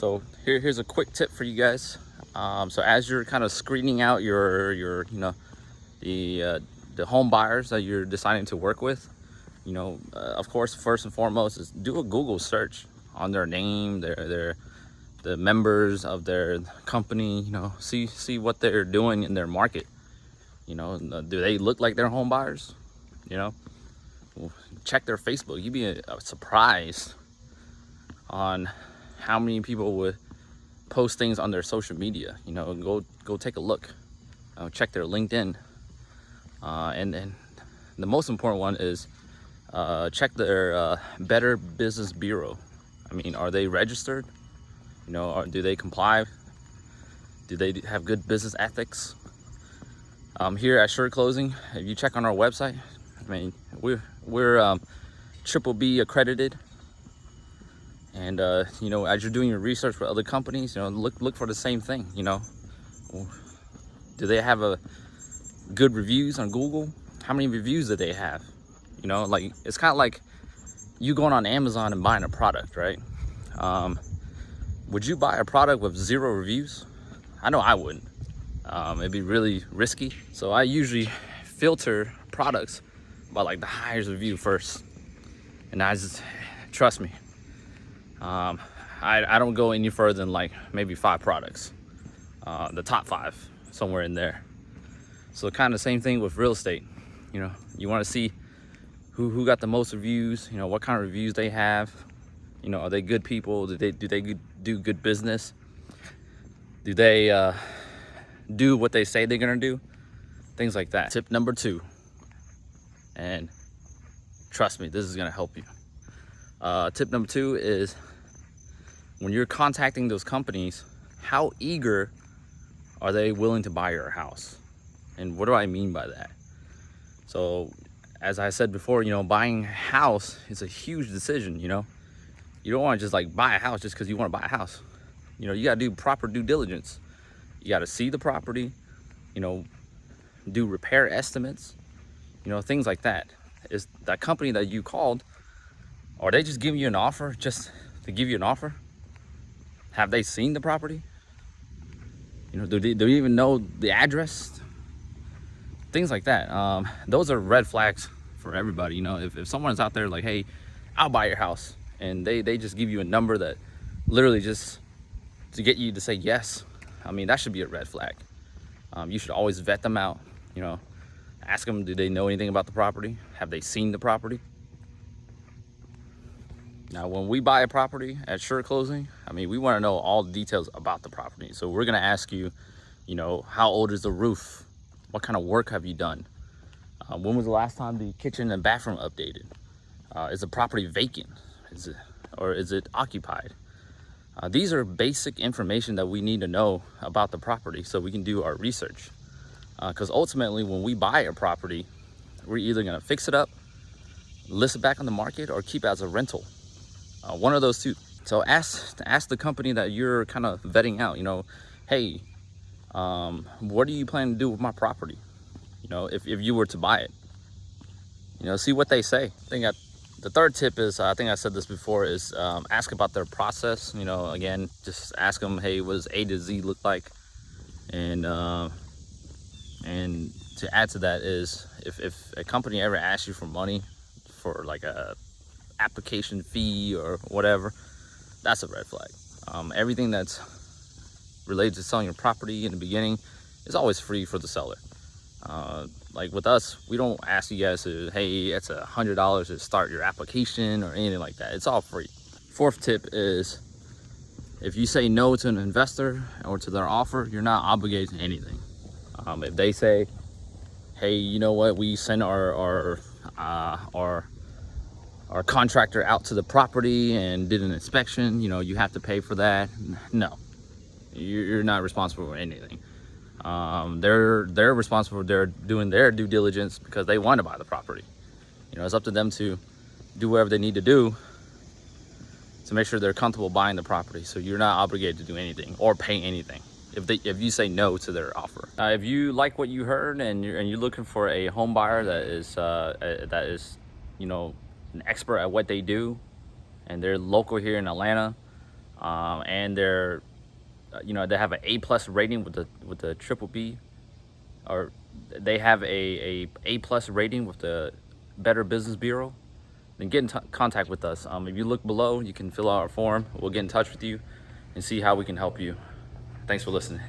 So here's a quick tip for you guys. So as you're kind of screening out your the home buyers that you're deciding to work with, of course, first and foremost is do a Google search on their name, the members of their company. See what they're doing in their market. Do they look like they're home buyers? Check their Facebook. You'd be surprised on how many people would post things on their social media. Go take a look. Check their LinkedIn, and then the most important one is check their Better Business Bureau. Are they registered? Or do they comply? Do they have good business ethics? Here at Sure Closing, if you check on our website, we're triple B accredited. And as you're doing your research for other companies, look for the same thing. Do they have a good reviews on Google? How many reviews do they have? It's kind of like you going on Amazon and buying a product, right? Would you buy a product with 0 reviews? I know I wouldn't. It'd be really risky. So I usually filter products by the highest review first, and trust me, I don't go any further than maybe 5 products, the top 5, somewhere in there. So kind of same thing with real estate. You want to see who got the most reviews, what kind of reviews they have. Are they good people? Do they do good business? Do they do what they say they're gonna do? Things like that. Tip number 2, and trust me, this is gonna help you. Tip number 2 is, when you're contacting those companies, how eager are they willing to buy your house? And what do I mean by that? So as I said before, buying a house is a huge decision. You don't want to just buy a house just because you want to buy a house. You got to do proper due diligence. You got to see the property, do repair estimates, things like that. Is that company that you called, are they just giving you an offer just to give you an offer? Have they seen the property? Do they even know the address? Things like that. Those are red flags for everybody. If someone's out there like, hey, I'll buy your house, and they just give you a number that literally just to get you to say yes, that should be a red flag. You should always vet them out. Ask them, do they know anything about the property? Have they seen the property? Now, when we buy a property at Sure Closing, we want to know all the details about the property. So we're going to ask you, how old is the roof? What kind of work have you done? When was the last time the kitchen and bathroom updated? Is the property vacant? Is it occupied? These are basic information that we need to know about the property so we can do our research. Because ultimately, when we buy a property, we're either going to fix it up, list it back on the market, or keep it as a rental. One of those two. So ask the company that you're kind of vetting out, hey, what are you planning to do with my property? If you were to buy it, see what they say. The third tip is, I think I said this before, is ask about their process. Again, just ask them, hey, what does A to Z look like? And to add to that is, if a company ever asks you for money for a application fee or whatever, that's a red flag. Everything that's related to selling your property in the beginning is always free for the seller. With us, we don't ask you guys to, hey, it's $100 to start your application or anything like that. It's all free. Fourth tip is, if you say no to an investor or to their offer, you're not obligated to anything. If they say, hey, you know what, we send our contractor out to the property and did an inspection, you have to pay for that. No, you're not responsible for anything. They're responsible. They're doing their due diligence because they want to buy the property. It's up to them to do whatever they need to do to make sure they're comfortable buying the property. So you're not obligated to do anything or pay anything if you say no to their offer. If you like what you heard and you're looking for a home buyer that is an expert at what they do, and they're local here in Atlanta, and they're they have an A+ rating with the triple B, or they have a+ rating with the Better Business Bureau. Then get in contact with us. If you look below, you can fill out our form. We'll get in touch with you and see how we can help you. Thanks for listening.